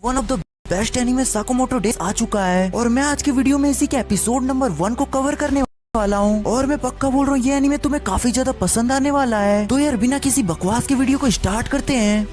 One of the best anime Sakamoto Days आ चुका है और मैं आज के वीडियो में इसी के एपिसोड नंबर 1 को कवर करने वाला हूँ और मैं पक्का बोल रहा हूँ ये एनिमे तुम्हें काफी ज्यादा पसंद आने वाला है। तो यार बिना किसी बकवास के वीडियो को स्टार्ट करते हैं।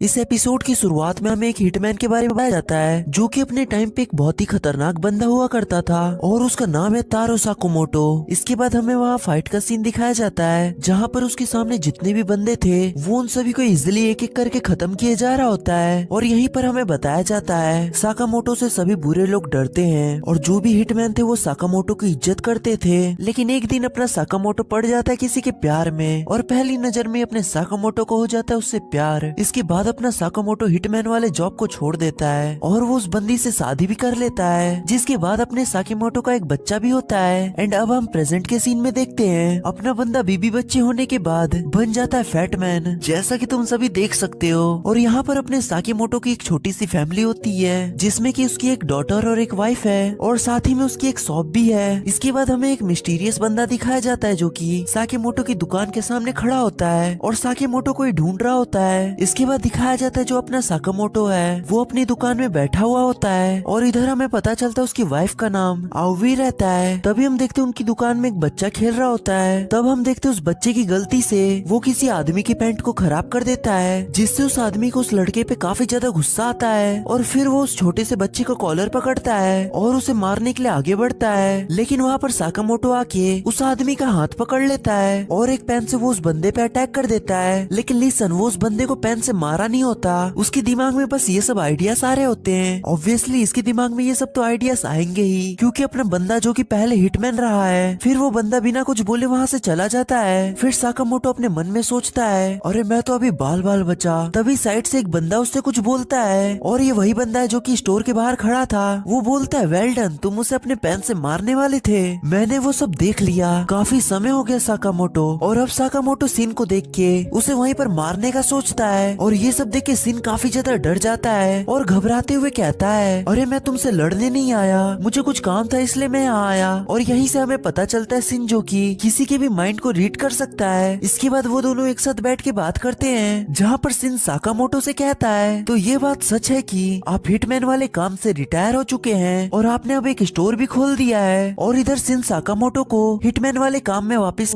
इस एपिसोड की शुरुआत में हमें एक हिटमैन के बारे में बताया जाता है जो कि अपने टाइम पे एक बहुत ही खतरनाक बंदा हुआ करता था और उसका नाम है तारो साकामोटो। इसके बाद हमें वहाँ फाइट का सीन दिखाया जाता है जहाँ पर उसके सामने जितने भी बंदे थे वो उन सभी को इजिली एक एक करके खत्म किए जा रहा होता है। और यहीं पर हमें बताया जाता है साकामोटो से सभी बुरे लोग डरते हैं और जो भी हिटमैन थे वो साकामोटो की इज्जत करते थे। लेकिन एक दिन अपना साकामोटो पड़ जाता है किसी के प्यार में और पहली नजर में अपने साकामोटो को हो जाता है उससे प्यार। इसके बाद अपना साकामोटो हिटमैन वाले जॉब को छोड़ देता है और वो उस बंदी से शादी भी कर लेता है जिसके बाद अपने साकामोटो का एक बच्चा भी होता है। एंड अब हम प्रेजेंट के सीन में देखते हैं अपना बंदा बीबी बच्चे होने के बाद बन जाता है फैट मैन जैसा कि तुम सभी देख सकते हो। और यहाँ पर अपने साकामोटो की एक छोटी सी फैमिली होती है जिसमें कि उसकी एक डॉटर और एक वाइफ है और साथ ही में उसकी एक शॉप भी है। इसके बाद हमें एक मिस्टीरियस बंदा दिखाया जाता है जो कि साकामोटो की दुकान के सामने खड़ा होता है और साकामोटो को ढूंढ रहा होता है। इसके बाद दिखाया जाता है जो अपना साकामोटो है वो अपनी दुकान में बैठा हुआ होता है और इधर हमें पता चलता है उसकी वाइफ का नाम आउवी रहता है। तभी हम देखते हैं उनकी दुकान में एक बच्चा खेल रहा होता है। तब हम देखते हैं उस बच्चे की गलती से वो किसी आदमी की पैंट को खराब कर देता है जिससे उस आदमी को उस लड़के पे काफी ज्यादा गुस्सा आता है और फिर वो उस छोटे से बच्चे का कॉलर पकड़ता है और उसे मारने के लिए आगे बढ़ता है। लेकिन वहाँ पर साकामोटो आके उस आदमी का हाथ पकड़ लेता है और एक पेन से वो उस बंदे पे अटैक कर देता है। लेकिन लिसन वो उस बंदे को पेन से मारा नहीं होता, उसके दिमाग में बस ये सब आइडियाज आ रहे होते हैं। ऑब्वियसली इसके दिमाग में ये सब तो आइडियाज आएंगे ही क्योंकि अपना बंदा जो कि पहले हिटमैन रहा है फिर वो बंदा बिना कुछ बोले वहाँ से चला जाता है। फिर साकामोटो अपने मन में सोचता है अरे मैं तो अभी बाल बाल बचा। तभी साइड से एक बंदा उससे कुछ बोलता है और ये वही बंदा है जो कि स्टोर के बाहर खड़ा था। वो बोलता है वेल डन, तुम उसे अपने पेन से मारने वाले थे, मैंने वो सब देख लिया, काफी समय हो गया साकामोटो। और अब साकामोटो सीन को देख के उसे वहीं पर मारने का सोचता है और ये सब देख के सीन काफी ज्यादा डर जाता है और घबराते हुए कहता है अरे मैं तुमसे लड़ने नहीं आया, मुझे कुछ काम था इसलिए मैं यहाँ आया। और यहीं से हमें पता चलता है सिन जो कि किसी के भी माइंड को रीड कर सकता है। इसके बाद वो दोनों एक साथ बैठ के बात करते हैं जहाँ पर सिन साकामोटो से कहता है तो ये बात सच है कि आप हिटमैन वाले काम से रिटायर हो चुके हैं और आपने अब एक स्टोर भी खोल दिया है। और इधर सिन साकामोटो को हिटमैन वाले काम में वापस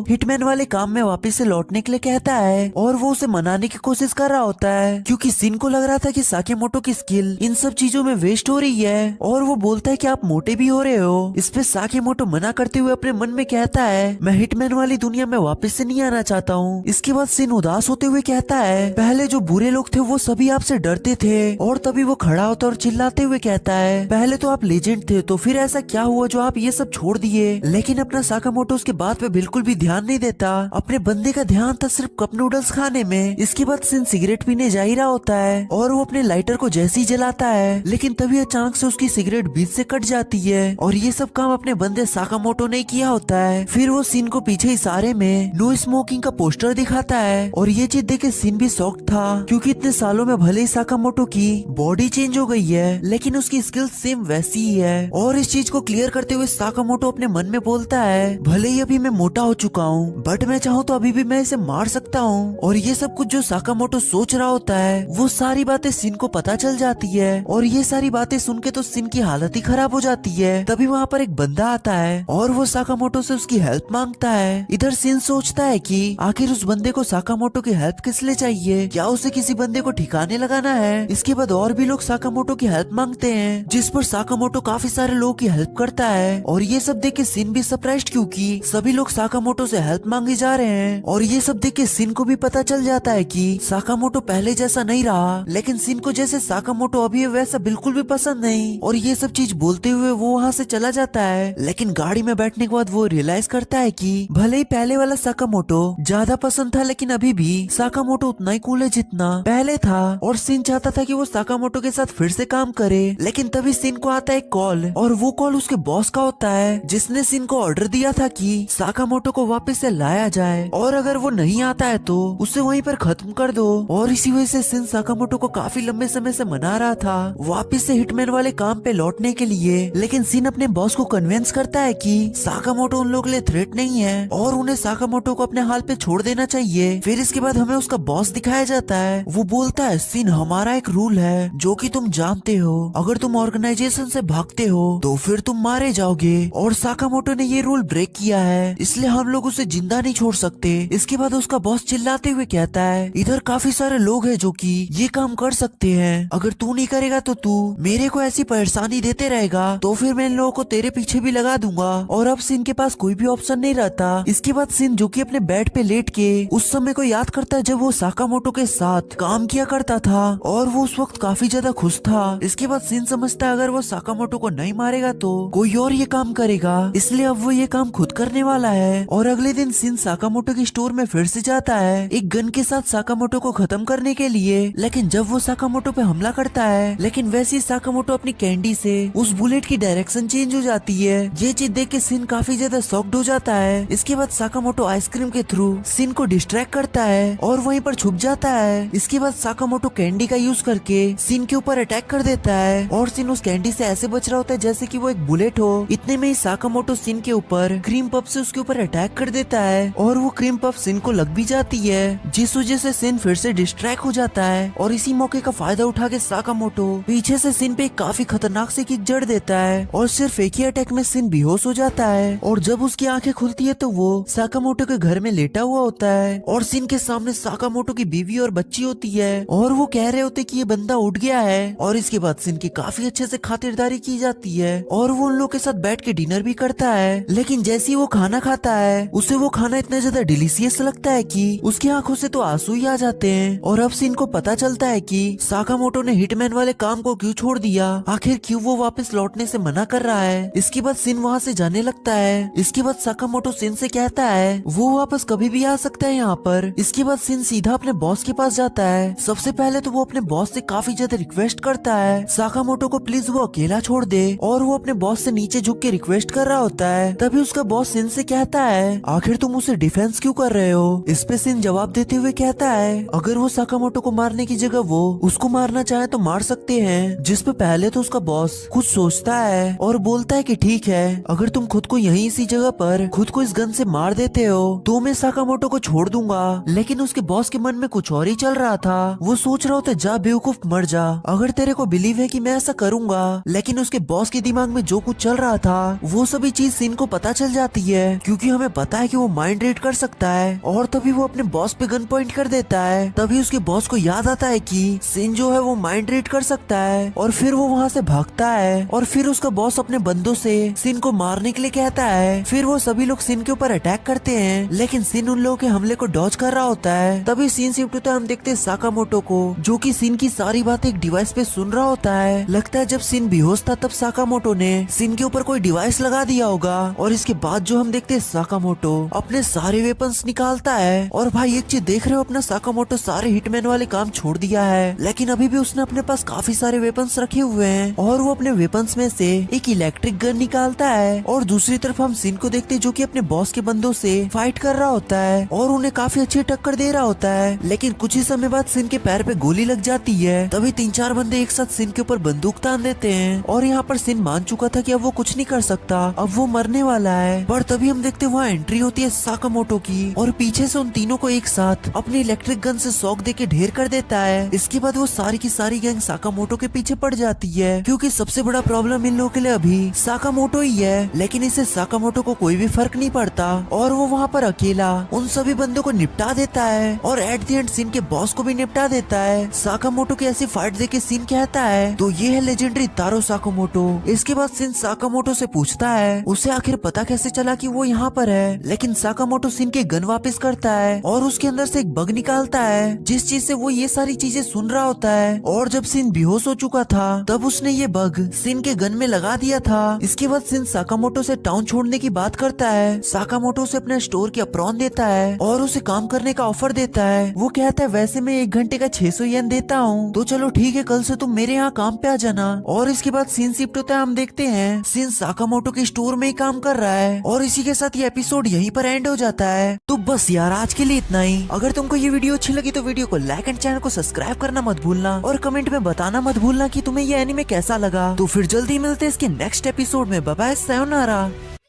से लौटने के लिए कहता है और वो उसे मनाने की कोशिश कर रहा होता है क्योंकि सिन को लग रहा था कि साकामोटो की स्किल इन सब चीजों में वेस्ट हो रही है और वो बोलता है कि आप मोटे भी हो रहे हो। इस पे साकामोटो मना करते हुए अपने मन में कहता है मैं हिटमैन वाली दुनिया में वापस से नहीं आना चाहता हूँ। इसके बाद सिन उदास होते हुए कहता है पहले जो बुरे लोग थे वो सभी आपसे डरते थे। और तभी वो खड़ा होता और चिल्लाते हुए कहता है पहले तो आप लेजेंड थे तो फिर ऐसा क्या हुआ जो आप ये सब छोड़ दिए। लेकिन अपना साकामोटो उसके बात पे बिल्कुल भी ध्यान नहीं देता, अपने बंदे का ध्यान था सिर्फ कप नूडल्स खाने में। इसके बाद सिन सिगरेट पीने जा ही रहा होता है और वो अपने लाइटर को जैसे ही जलाता है लेकिन तभी अचानक से उसकी सिगरेट बीच से कट जाती है और ये सब काम अपने बंदे साकामोटो ने किया होता है। फिर वो सिन को पीछे इशारे में नो स्मोकिंग का पोस्टर दिखाता है और ये चीज देख के सिन भी शॉक्ड था क्योंकि इतने सालों में भले ही साकामोटो की बॉडी चेंज हो गई है लेकिन उसकी स्किल सेम वैसी ही है। और इस चीज को क्लियर करते हुए साकामोटो अपने मन में बोलता है भले ही अभी मैं मोटा हो चुका हूँ बट मैं चाहूँ तो अभी भी मैं इसे मार सकता हूँ। और ये सब कुछ जो साकामोटो सोच रहा होता है वो सारी बातें सिन को पता चल जाती है और ये सारी बातें सुन के तो सिन की हालत ही खराब हो जाती है। तभी वहाँ पर एक बंदा आता है और वो साकामोटो से उसकी हेल्प मांगता है। इधर सिन सोचता है कि आखिर उस बंदे को साकामोटो की हेल्प किस लिए चाहिए, क्या उसे किसी बंदे को ठिकाने लगाना है। इसके बाद और भी लोग साकामोटो की हेल्प मांगते हैं जिस पर साकामोटो काफी सारे लोगों की हेल्प करता है। और ये सब देख के सिन भी सरप्राइज्ड क्योंकि सभी लोग साकामोटो से हेल्प मांगे जा रहे हैं। और ये सब देख के सिन को भी पता चल जाता है कि साकामोटो पहले जैसा नहीं रहा लेकिन सिन को जैसे साकामोटो अभी है वैसा बिल्कुल भी पसंद नहीं। और ये सब चीज बोलते हुए वो वहाँ से चला जाता है लेकिन गाड़ी में बैठने के बाद वो रियलाइज करता है कि भले ही पहले वाला साकामोटो ज्यादा पसंद था लेकिन अभी भी साकामोटो उतना ही कूल है जितना पहले था। और सिन चाहता था कि वो साकामोटो के साथ फिर से काम करे लेकिन तभी सिन को आता है कॉल और वो कॉल उसके बॉस का होता है जिसने सिन को ऑर्डर दिया था कि साकामोटो को वापस से लाया जाए और अगर वो नहीं आता है तो उसे वहीं पर खत्म कर दो। और इसी शुरू से सिन साकामोटो को काफी लंबे समय से मना रहा था वापस से हिटमैन वाले काम पे लौटने के लिए, लेकिन सिन अपने बॉस को कन्विंस करता है कि साकामोटो उन लोगों के लिए थ्रेट नहीं है और उन्हें साकामोटो को अपने हाल पे छोड़ देना चाहिए। फिर इसके बाद हमें उसका बॉस दिखाया जाता है। वो बोलता है, सिन हमारा एक रूल है जो कि तुम जानते हो, अगर तुम ऑर्गेनाइजेशन से भागते हो तो फिर तुम मारे जाओगे और साकामोटो ने ये रूल ब्रेक किया है, इसलिए हम लोग उसे जिंदा नहीं छोड़ सकते। इसके बाद उसका बॉस चिल्लाते हुए कहता है, इधर काफी सारे लोग हैं जो कि ये काम कर सकते हैं, अगर तू नहीं करेगा तो तू मेरे को ऐसी परेशानी देते रहेगा तो फिर मैं इन लोगों को तेरे पीछे भी लगा दूंगा। और अब सिन के पास कोई भी ऑप्शन नहीं रहता। इसके बाद सिन जो कि अपने बेड पे लेट के उस समय को याद करता है जब वो साकामोटो के साथ काम किया करता था और वो उस वक्त काफी ज्यादा खुश था। इसके बाद सिन समझता है अगर वो साकामोटो को नहीं मारेगा तो कोई और ये काम करेगा, इसलिए अब वो ये काम खुद करने वाला है। और अगले दिन सिन साकामोटो की स्टोर में फिर से जाता है एक गन के साथ साकामोटो को खत्म करने के लिए, लेकिन जब वो साकामोटो पे हमला करता है, लेकिन वैसे ही साकामोटो अपनी कैंडी से उस बुलेट की डायरेक्शन चेंज हो जाती है। ये चीज देख के सिन काफी ज्यादा शॉक्ड हो जाता है। इसके बाद साकामोटो आइसक्रीम के थ्रू सिन को डिस्ट्रैक्ट करता है और वहीं पर छुप जाता है। इसके बाद साकामोटो कैंडी का यूज करके सिन के ऊपर अटैक कर देता है और सिन उस कैंडी से ऐसे बच रहा होता है जैसे कि वो एक बुलेट हो। इतने में ही साकामोटो सिन के ऊपर क्रीम पफ से उसके ऊपर अटैक कर देता है और वो क्रीम पफ सिन को लग भी जाती है, जिस वजह से सिन फिर से डिस्ट्रैक्ट हो जाता है। और इसी मौके का फायदा उठा के साकामोटो पीछे से सिन पे काफी खतरनाक से किक जड़ देता है और सिर्फ एक ही अटैक में सिन बेहोश हो जाता है। और जब उसकी आंखें खुलती है तो वो साकामोटो के घर में लेटा हुआ होता है और सिन के सामने साकामोटो की बीवी और बच्ची होती है और वो कह रहे होते कि ये बंदा उठ गया है। और इसके बाद सिन की काफी अच्छे से खातिरदारी की जाती है और वो उन लोग के साथ बैठ के डिनर भी करता है। लेकिन जैसे ही वो खाना खाता है उसे वो खाना इतना ज्यादा डिलीशियस लगता है कि उसकी आंखों से तो आंसू ही आ जाते हैं। और अब सिन को पता चलता है कि साकामोटो ने हिटमैन वाले काम को क्यों छोड़ दिया, आखिर क्यों वो वापस लौटने से मना कर रहा है। इसके बाद सिन वहाँ से जाने लगता है। इसके बाद साकामोटो सिन से कहता है वो वापस कभी भी आ सकता है यहाँ पर। इसके बाद सिन सीधा अपने बॉस के पास जाता है। सबसे पहले तो वो अपने बॉस से काफी ज्यादा रिक्वेस्ट करता है साकामोटो को प्लीज वो अकेला छोड़ दे और वो अपने बॉस से नीचे झुक के रिक्वेस्ट कर रहा होता है। तभी उसका बॉस सिन से कहता है, आखिर तुम उसे डिफेंस क्यों कर रहे हो। इस पे सिन जवाब देते हुए कहता है, अगर वो साकामोटो को मारने की जगह वो उसको मारना चाहे तो मार सकते हैं। जिस पे पहले तो उसका बॉस खुद सोचता है और बोलता है कि ठीक है, अगर तुम खुद को यहीं इसी जगह पर खुद को इस गन से मार देते हो तो मैं साकामोटो को छोड़ दूंगा। लेकिन उसके बॉस के मन में कुछ और ही चल रहा था। वो सोच रहा होता, जा बेवकूफ मर जा, अगर तेरे को बिलीव है कि मैं ऐसा करूंगा। लेकिन उसके बॉस के दिमाग में जो कुछ चल रहा था वो सभी चीज सिन को पता चल जाती है, क्योंकि हमें पता है कि वो माइंड रीड कर सकता है। और तभी वो अपने बॉस पे गन पॉइंट कर देता है। तभी उसके बॉस को याद आता है कि सिन जो है वो माइंड रीड कर सकता है और फिर वो वहाँ से भागता है। और फिर उसका बॉस अपने बंदों से सिन को मारने के लिए कहता है। फिर वो सभी लोग सिन के ऊपर अटैक करते हैं, लेकिन सिन उन लोगों के हमले को डॉज कर रहा होता है। तभी सीन शिफ्ट होता है, हम देखते हैं साकामोटो को जो कि सिन की सारी बातें एक डिवाइस पे सुन रहा होता है। लगता है जब सिन बेहोश था तब साकामोटो ने सिन के ऊपर कोई डिवाइस लगा दिया होगा। और इसके बाद जो हम देखते हैं साकामोटो अपने सारे वेपन्स निकालता है। और भाई एक चीज देख रहे हो, अपना साकामोटो सारे हिटमैन वाले काम छोड़ दिया है, लेकिन अभी भी उसने अपने पास काफी सारे वेपन्स रखे हुए हैं। और वो अपने वेपन्स में से एक इलेक्ट्रिक गन निकालता है। और दूसरी तरफ हम सिन को देखते हैं जो कि अपने बॉस के बंदों से फाइट कर रहा होता है और उन्हें काफी अच्छी टक्कर दे रहा होता है। लेकिन कुछ ही समय बाद सिन के पैर पे गोली लग जाती है। तभी 3-4 बंदे एक साथ सिन के ऊपर बंदूक तान देते हैं। और यहाँ पर सिन मान चुका था कि अब वो कुछ नहीं कर सकता, अब वो मरने वाला है। पर तभी हम देखते हैं वहाँ एंट्री होती है साकामोटो की और पीछे से उन तीनों को एक साथ अपनी इलेक्ट्रिक गन से शॉक देके ढेर कर देता है। इसके बाद वो सारी की सारी गैंग साकामोटो के पीछे पड़ जाती है, क्योंकि सबसे बड़ा प्रॉब्लम इन लोगों के लिए अभी साकामोटो ही है। लेकिन इससे साकामोटो को कोई भी फर्क नहीं पड़ता और वो वहाँ पर अकेला उन सभी बंदों को निपटा देता है और एट द एंड सिन के बॉस को भी निपटा देता है। साकामोटो की ऐसी फाइट देख के सिन कहता है, तो ये है लेजेंडरी तारो साकामोटो। इसके बाद सिन साकामोटो से पूछता है उसे आखिर पता कैसे चला कि वो यहाँ पर है। लेकिन साकामोटो सिन के गन वापस करता है और उसके अंदर से एक बग निकालता है, जिस चीज से वो ये सारी चीजें सुन रहा होता है। और जब सिन बेहोश हो चुका था तब उसने ये बग सिन के गन में लगा दिया था। इसके बाद सिन साकामोटो से टाउन छोड़ने की बात करता है। साकामोटो से अपने स्टोर की अप्रॉन देता है और उसे काम करने का ऑफर देता है। वो कहता है वैसे मैं 1 घंटे का 600 येन देता हूँ, तो चलो ठीक है, कल से तुम मेरे यहाँ काम पे आ जाना। और इसके बाद सीन शिफ्ट होता है, हम देखते हैं सिन साकामोटो के स्टोर में ही काम कर रहा है। और इसी के साथ ये एपिसोड यहीं पर एंड हो जाता है। तो बस यार आज के लिए इतना ही। अगर तुमको ये वीडियो अच्छी लगी तो वीडियो को लाइक एंड चैनल को सब्सक्राइब करना मत भूलना और कमेंट में बताना मत भूलना कि तुम्हें ये एनीमे कैसा लगा। तो फिर जल्दी मिलते हैं इसके नेक्स्ट एपिसोड में। Bye bye, sayonara.